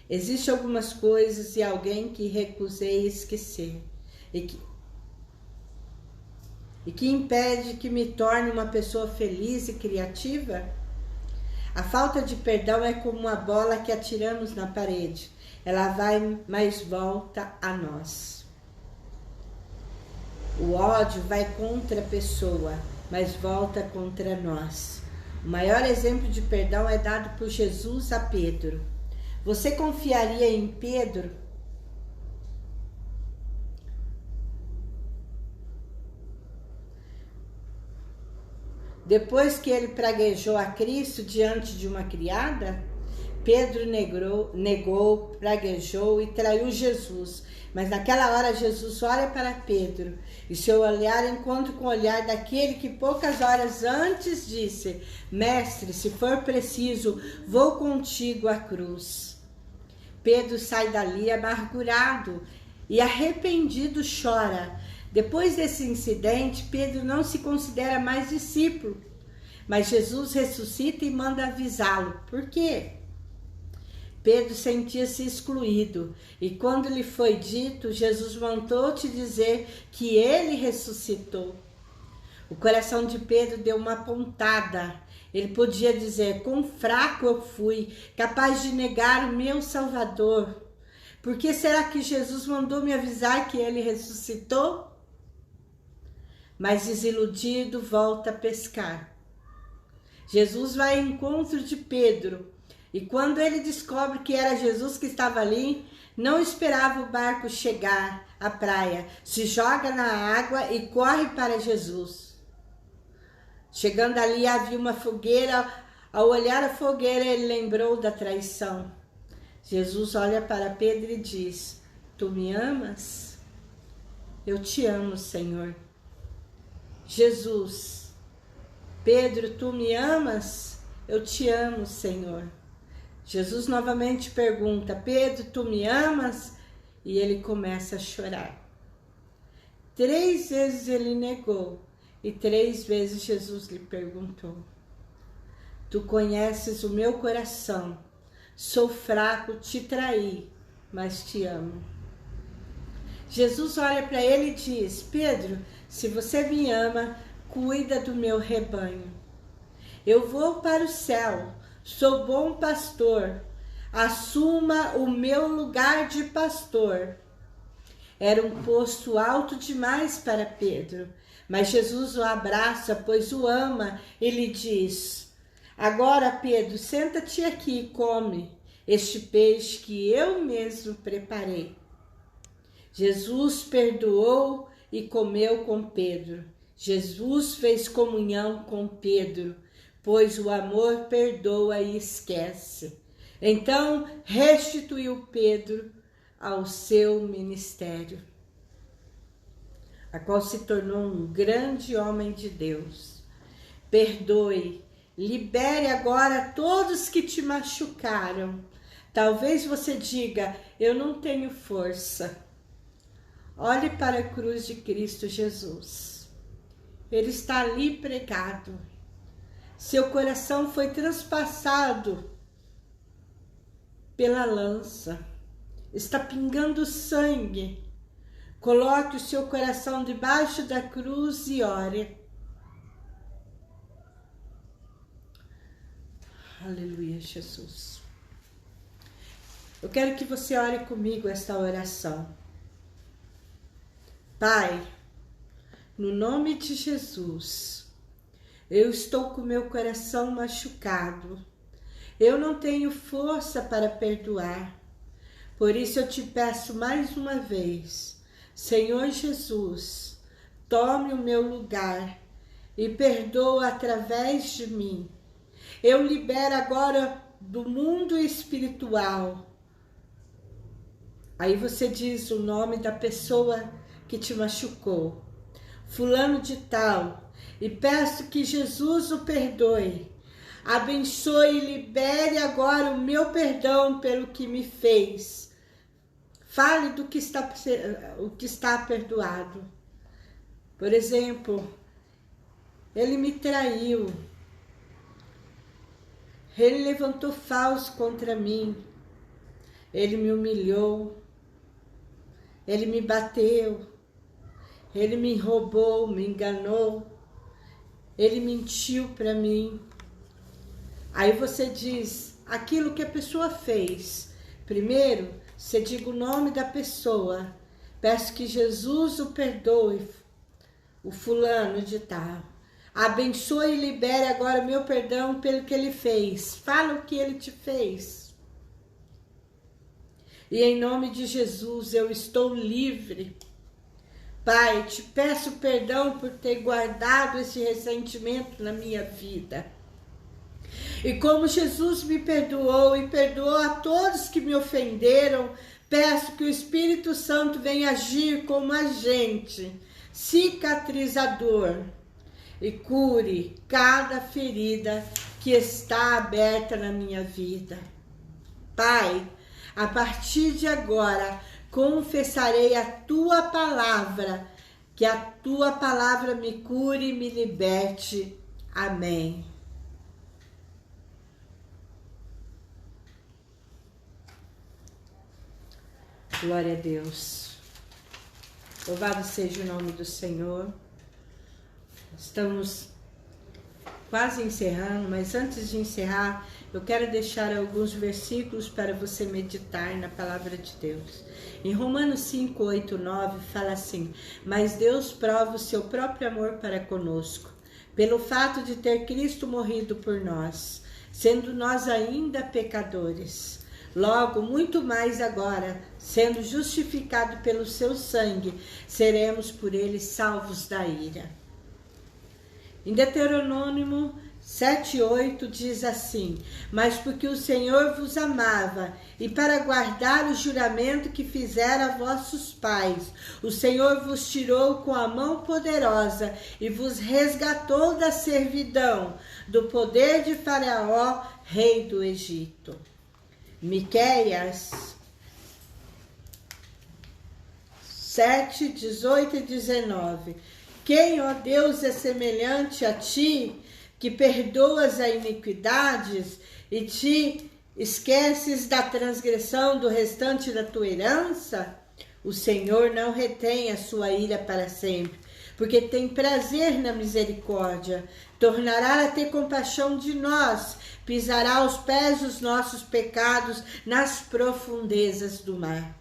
Existem algumas coisas e alguém que recusei esquecer e que impede que me torne uma pessoa feliz e criativa? A falta de perdão é como uma bola que atiramos na parede. Ela vai, mas volta a nós. O ódio vai contra a pessoa, mas volta contra nós. O maior exemplo de perdão é dado por Jesus a Pedro. Você confiaria em Pedro? Depois que ele praguejou a Cristo diante de uma criada, Pedro negou, praguejou e traiu Jesus. Mas naquela hora Jesus olha para Pedro e seu olhar encontra com o olhar daquele que poucas horas antes disse: "Mestre, se for preciso, vou contigo à cruz." Pedro sai dali amargurado e arrependido chora. Depois desse incidente, Pedro não se considera mais discípulo, mas Jesus ressuscita e manda avisá-lo. Por quê? Pedro sentia-se excluído, e quando lhe foi dito, Jesus mandou te dizer que ele ressuscitou. O coração de Pedro deu uma pontada. Ele podia dizer: "Quão fraco eu fui, capaz de negar o meu Salvador. Por que será que Jesus mandou me avisar que ele ressuscitou?" Mas desiludido, volta a pescar. Jesus vai ao encontro de Pedro, e quando ele descobre que era Jesus que estava ali, não esperava o barco chegar à praia, se joga na água e corre para Jesus. Chegando ali, havia uma fogueira. Ao olhar a fogueira, ele lembrou da traição. Jesus olha para Pedro e diz: "Tu me amas?" "Eu te amo, Senhor." Jesus: "Pedro, tu me amas?" "Eu te amo, Senhor." Jesus novamente pergunta: "Pedro, tu me amas?" E ele começa a chorar. 3 vezes ele negou. E 3 vezes Jesus lhe perguntou: tu conheces o meu coração, sou fraco, te traí, mas te amo. Jesus olha para ele e diz: Pedro, se você me ama, cuida do meu rebanho. Eu vou para o céu, sou bom pastor, assuma o meu lugar de pastor. Era um posto alto demais para Pedro, mas Jesus o abraça, pois o ama, e lhe diz: agora, Pedro, senta-te aqui e come este peixe que eu mesmo preparei. Jesus perdoou e comeu com Pedro. Jesus fez comunhão com Pedro, pois o amor perdoa e esquece. Então restituiu Pedro ao seu ministério, a qual se tornou um grande homem de Deus. Perdoe, libere agora todos que te machucaram. Talvez você diga: eu não tenho força. Olhe para a cruz de Cristo Jesus. Ele está ali pregado. Seu coração foi transpassado pela lança. Está pingando sangue. Coloque o seu coração debaixo da cruz e ore. Aleluia, Jesus. Eu quero que você ore comigo esta oração. Pai, no nome de Jesus, eu estou com meu coração machucado. Eu não tenho força para perdoar. Por isso eu te peço mais uma vez, Senhor Jesus, tome o meu lugar e perdoa através de mim. Eu libero agora do mundo espiritual. Aí você diz o nome da pessoa que te machucou, fulano de tal, e peço que Jesus o perdoe. Abençoe e libere agora o meu perdão pelo que me fez. Fale do que está perdoado. Por exemplo, ele me traiu. Ele levantou falso contra mim. Ele me humilhou. Ele me bateu. Ele me roubou, me enganou. Ele mentiu para mim. Aí você diz aquilo que a pessoa fez. Primeiro, você diga o nome da pessoa. Peço que Jesus o perdoe, o fulano de tal. Abençoe e libere agora meu perdão pelo que ele fez. Fala o que ele te fez. E em nome de Jesus eu estou livre. Pai, te peço perdão por ter guardado esse ressentimento na minha vida. E como Jesus me perdoou e perdoou a todos que me ofenderam, peço que o Espírito Santo venha agir como agente cicatrizador e cure cada ferida que está aberta na minha vida. Pai, a partir de agora, confessarei a Tua palavra, que a Tua palavra me cure e me liberte. Amém. Glória a Deus. Louvado seja o nome do Senhor. Estamos quase encerrando, mas antes de encerrar, eu quero deixar alguns versículos para você meditar na palavra de Deus. Em Romanos 5, 8, 9, fala assim: mas Deus prova o seu próprio amor para conosco, pelo fato de ter Cristo morrido por nós, sendo nós ainda pecadores. Logo, muito mais agora, sendo justificado pelo seu sangue, seremos por ele salvos da ira. Em Deuteronômio 7:8 diz assim: mas porque o Senhor vos amava, e para guardar o juramento que fizera a vossos pais, o Senhor vos tirou com a mão poderosa e vos resgatou da servidão, do poder de Faraó, rei do Egito. Miqueias 7, 18 e 19. Quem, ó Deus, é semelhante a ti, que perdoas as iniquidades e te esqueces da transgressão do restante da tua herança? O Senhor não retém a sua ira para sempre, porque tem prazer na misericórdia. Tornará a ter compaixão de nós, pisará aos pés os nossos pecados nas profundezas do mar.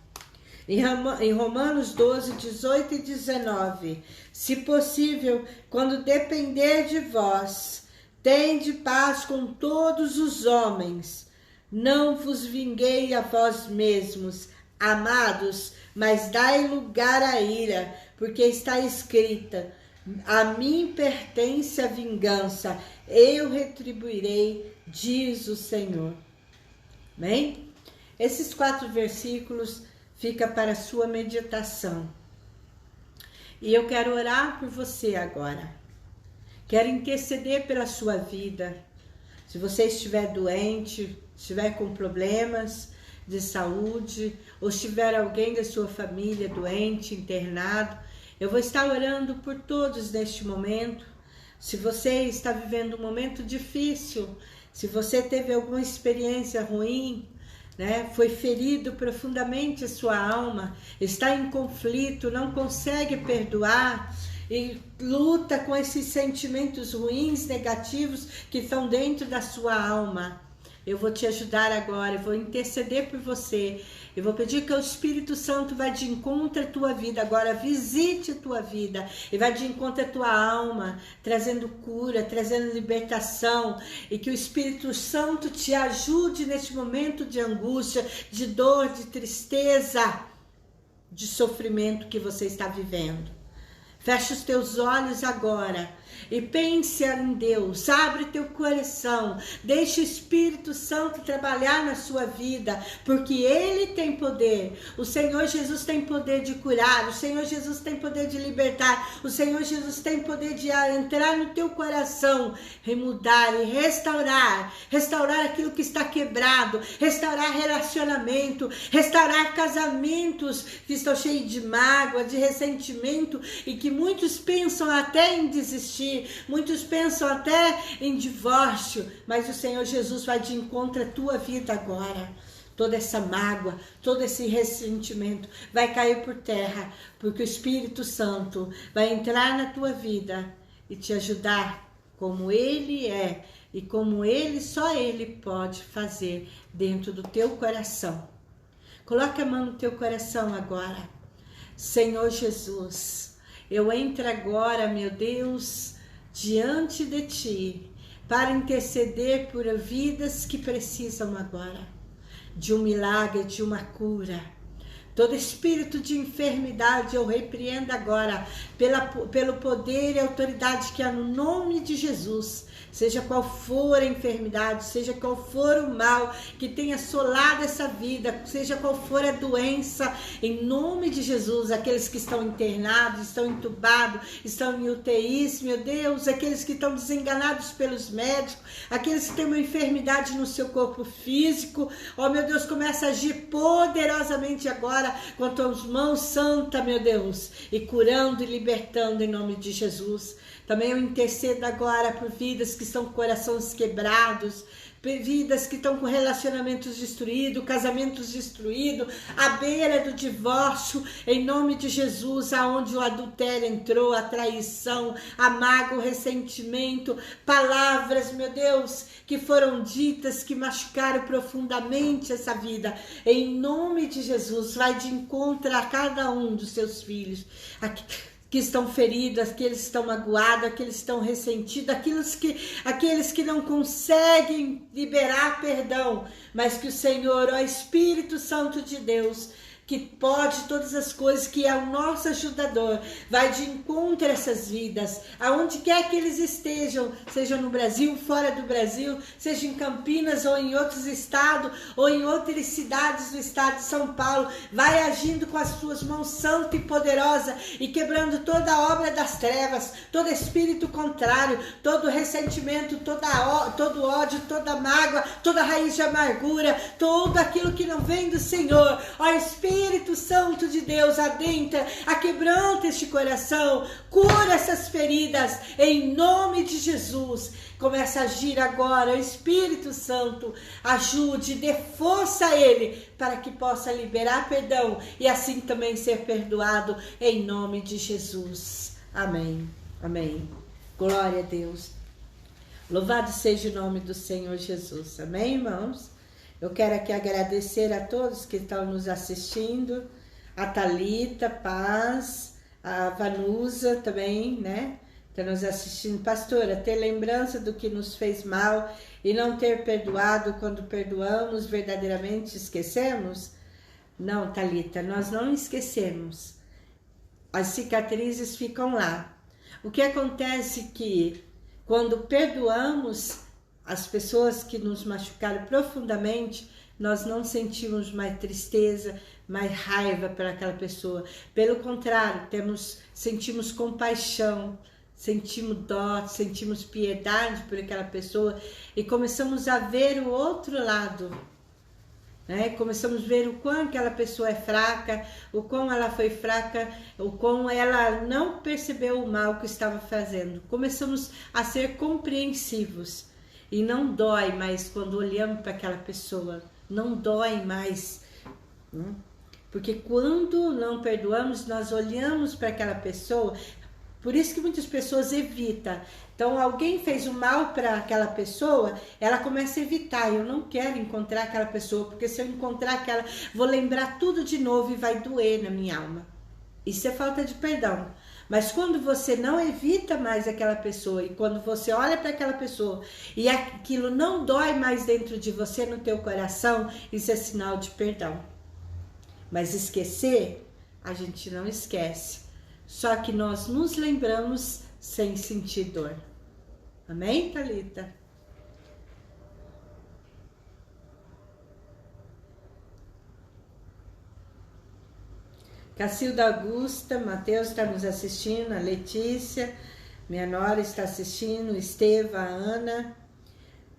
Em Romanos 12, 18 e 19, se possível, quando depender de vós, tende paz com todos os homens. Não vos vinguei a vós mesmos, amados, mas dai lugar à ira, porque está escrita: a mim pertence a vingança, eu retribuirei, diz o Senhor. Amém? Esses 4 versículos ficam para a sua meditação. E eu quero orar por você agora. Quero interceder pela sua vida. Se você estiver doente, estiver com problemas de saúde, ou estiver alguém da sua família doente, internado, eu vou estar orando por todos neste momento. Se você está vivendo um momento difícil, se você teve alguma experiência ruim, né, foi ferido profundamente a sua alma, está em conflito, não consegue perdoar e luta com esses sentimentos ruins, negativos que estão dentro da sua alma, eu vou te ajudar agora, eu vou interceder por você. Eu vou pedir que o Espírito Santo vá de encontro à tua vida agora, visite a tua vida e vá de encontro à tua alma, trazendo cura, trazendo libertação, e que o Espírito Santo te ajude neste momento de angústia, de dor, de tristeza, de sofrimento que você está vivendo. Feche os teus olhos agora e pense em Deus, abre teu coração, deixe o Espírito Santo trabalhar na sua vida, porque Ele tem poder. O Senhor Jesus tem poder de curar, o Senhor Jesus tem poder de libertar, o Senhor Jesus tem poder de entrar no teu coração, remudar e restaurar aquilo que está quebrado, restaurar relacionamento, restaurar casamentos que estão cheios de mágoa, de ressentimento, e que muitos pensam até em desistir, muitos pensam até em divórcio, mas o Senhor Jesus vai de encontro à tua vida agora. Toda essa mágoa, todo esse ressentimento vai cair por terra, porque o Espírito Santo vai entrar na tua vida e te ajudar como Ele é e como só Ele pode fazer dentro do teu coração. Coloque a mão no teu coração agora. Senhor Jesus, eu entro agora, meu Deus, diante de Ti, para interceder por vidas que precisam agora de um milagre, de uma cura. Todo espírito de enfermidade eu repreendo agora, pelo poder e autoridade que há no nome de Jesus. Seja qual for a enfermidade, seja qual for o mal que tenha assolado essa vida, seja qual for a doença, em nome de Jesus, aqueles que estão internados, estão entubados, estão em UTIs, meu Deus, aqueles que estão desenganados pelos médicos, aqueles que têm uma enfermidade no seu corpo físico, ó meu Deus, começa a agir poderosamente agora com as tuas mãos santas, meu Deus, e curando e libertando em nome de Jesus. Também eu intercedo agora por vidas que estão com corações quebrados, vidas que estão com relacionamentos destruídos, casamentos destruídos, à beira do divórcio, em nome de Jesus, aonde o adultério entrou, a traição, a mágoa, o ressentimento, palavras, meu Deus, que foram ditas, que machucaram profundamente essa vida. Em nome de Jesus, vai de encontro a cada um dos seus filhos, que estão feridos, aqueles que estão magoados, aqueles que estão ressentidos, aqueles que não conseguem liberar perdão, mas que o Senhor, ó Espírito Santo de Deus, que pode todas as coisas, que é o nosso ajudador, vai de encontro a essas vidas, aonde quer que eles estejam, seja no Brasil, fora do Brasil, seja em Campinas ou em outros estados, ou em outras cidades do estado de São Paulo, vai agindo com as suas mãos santa e poderosa e quebrando toda a obra das trevas, todo espírito contrário, todo ressentimento, todo ódio, toda mágoa, toda raiz de amargura, tudo aquilo que não vem do Senhor, ó Espírito Espírito Santo de Deus adentra, aquebranta este coração, cura essas feridas, em nome de Jesus. Começa a agir agora, o Espírito Santo, ajude, dê força a ele, para que possa liberar perdão e assim também ser perdoado, em nome de Jesus. Amém, amém. Glória a Deus. Louvado seja o nome do Senhor Jesus. Amém, irmãos? Eu quero aqui agradecer a todos que estão nos assistindo, a Thalita, Paz, a Vanusa também, né? Está nos assistindo. Pastora, ter lembrança do que nos fez mal e não ter perdoado quando perdoamos, verdadeiramente esquecemos? Não, Thalita, nós não esquecemos. As cicatrizes ficam lá. O que acontece que quando perdoamos as pessoas que nos machucaram profundamente, nós não sentimos mais tristeza, mais raiva para aquela pessoa. Pelo contrário, sentimos compaixão, sentimos dó, sentimos piedade por aquela pessoa e começamos a ver o outro lado, né? Começamos a ver o quão aquela pessoa é fraca, o quão ela foi fraca, o quão ela não percebeu o mal que estava fazendo. Começamos a ser compreensivos e não dói mais quando olhamos para aquela pessoa, não dói mais, né? Porque quando não perdoamos, nós olhamos para aquela pessoa. Por isso que muitas pessoas evitam. Então, alguém fez o mal para aquela pessoa, ela começa a evitar. Eu não quero encontrar aquela pessoa, porque se eu encontrar aquela, vou lembrar tudo de novo e vai doer na minha alma. Isso é falta de perdão. Mas quando você não evita mais aquela pessoa e quando você olha para aquela pessoa e aquilo não dói mais dentro de você, no teu coração, isso é sinal de perdão. Mas esquecer, a gente não esquece. Só que nós nos lembramos sem sentir dor. Amém, Thalita? Cacilda Augusta, Mateus está nos assistindo, a Letícia, minha nora está assistindo, Esteva, a Ana,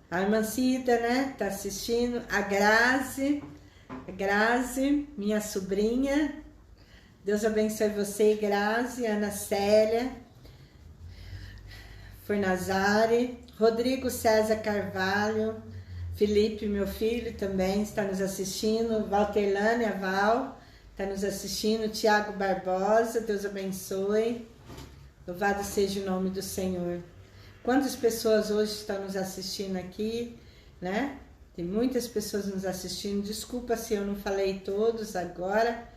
a irmã Cida, né, está assistindo, a Grazi, minha sobrinha. Deus abençoe você, Grazi, Ana Célia, Fornazari, Rodrigo César Carvalho, Felipe, meu filho, também está nos assistindo, Valterlane, a Val, está nos assistindo, Tiago Barbosa, Deus abençoe, louvado seja o nome do Senhor. Quantas pessoas hoje estão nos assistindo aqui, né? Tem muitas pessoas nos assistindo, desculpa se eu não falei todos agora,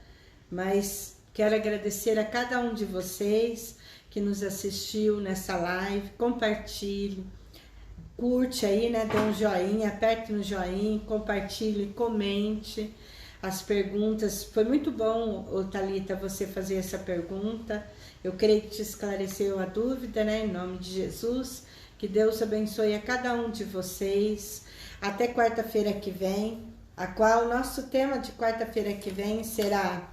mas quero agradecer a cada um de vocês que nos assistiu nessa live. Compartilhe, curte aí, né? Dê um joinha, aperte no joinha, compartilhe, comente as perguntas. Foi muito bom, Thalita, você fazer essa pergunta. Eu creio que te esclareceu a dúvida, né? Em nome de Jesus. Que Deus abençoe a cada um de vocês. Até quarta-feira que vem, a qual o nosso tema de quarta-feira que vem será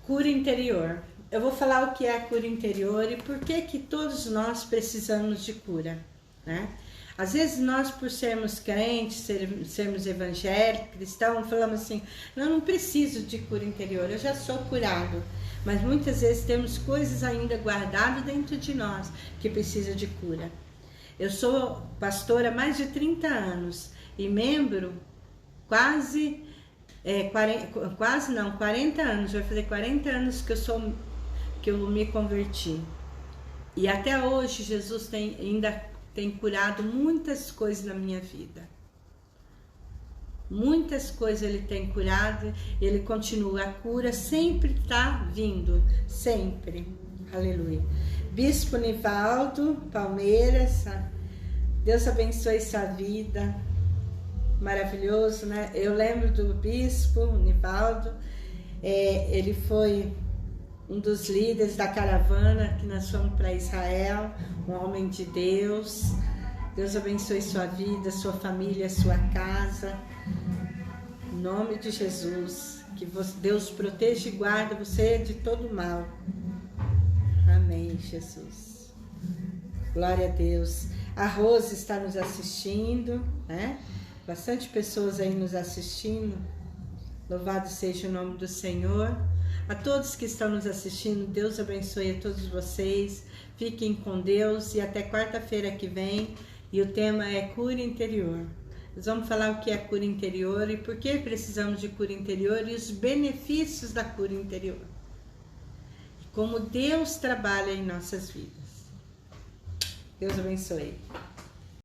cura interior. Eu vou falar o que é a cura interior e por que todos nós precisamos de cura, né? Às vezes nós, por sermos crentes, sermos evangélicos, cristãos, falamos assim, não preciso de cura interior, eu já sou curado. Mas muitas vezes temos coisas ainda guardadas dentro de nós que precisam de cura. Eu sou pastora há mais de 30 anos e membro quase 40 anos, vai fazer 40 anos que eu me converti. E até hoje Jesus ainda tem curado muitas coisas na minha vida. Muitas coisas ele tem curado, ele continua, a cura sempre está vindo, sempre. Aleluia. Bispo Nivaldo, Palmeiras, Deus abençoe sua vida. Maravilhoso, né? Eu lembro do bispo Nivaldo, ele foi um dos líderes da caravana que nós fomos para Israel, um homem de Deus. Deus abençoe sua vida, sua família, sua casa. Em nome de Jesus, que Deus proteja e guarde você de todo mal. Amém, Jesus. Glória a Deus. A Rose está nos assistindo, né? Bastante pessoas aí nos assistindo. Louvado seja o nome do Senhor. A todos que estão nos assistindo, Deus abençoe a todos vocês. Fiquem com Deus e até quarta-feira que vem. E o tema é cura interior. Nós vamos falar o que é cura interior e por que precisamos de cura interior e os benefícios da cura interior. E como Deus trabalha em nossas vidas. Deus abençoe.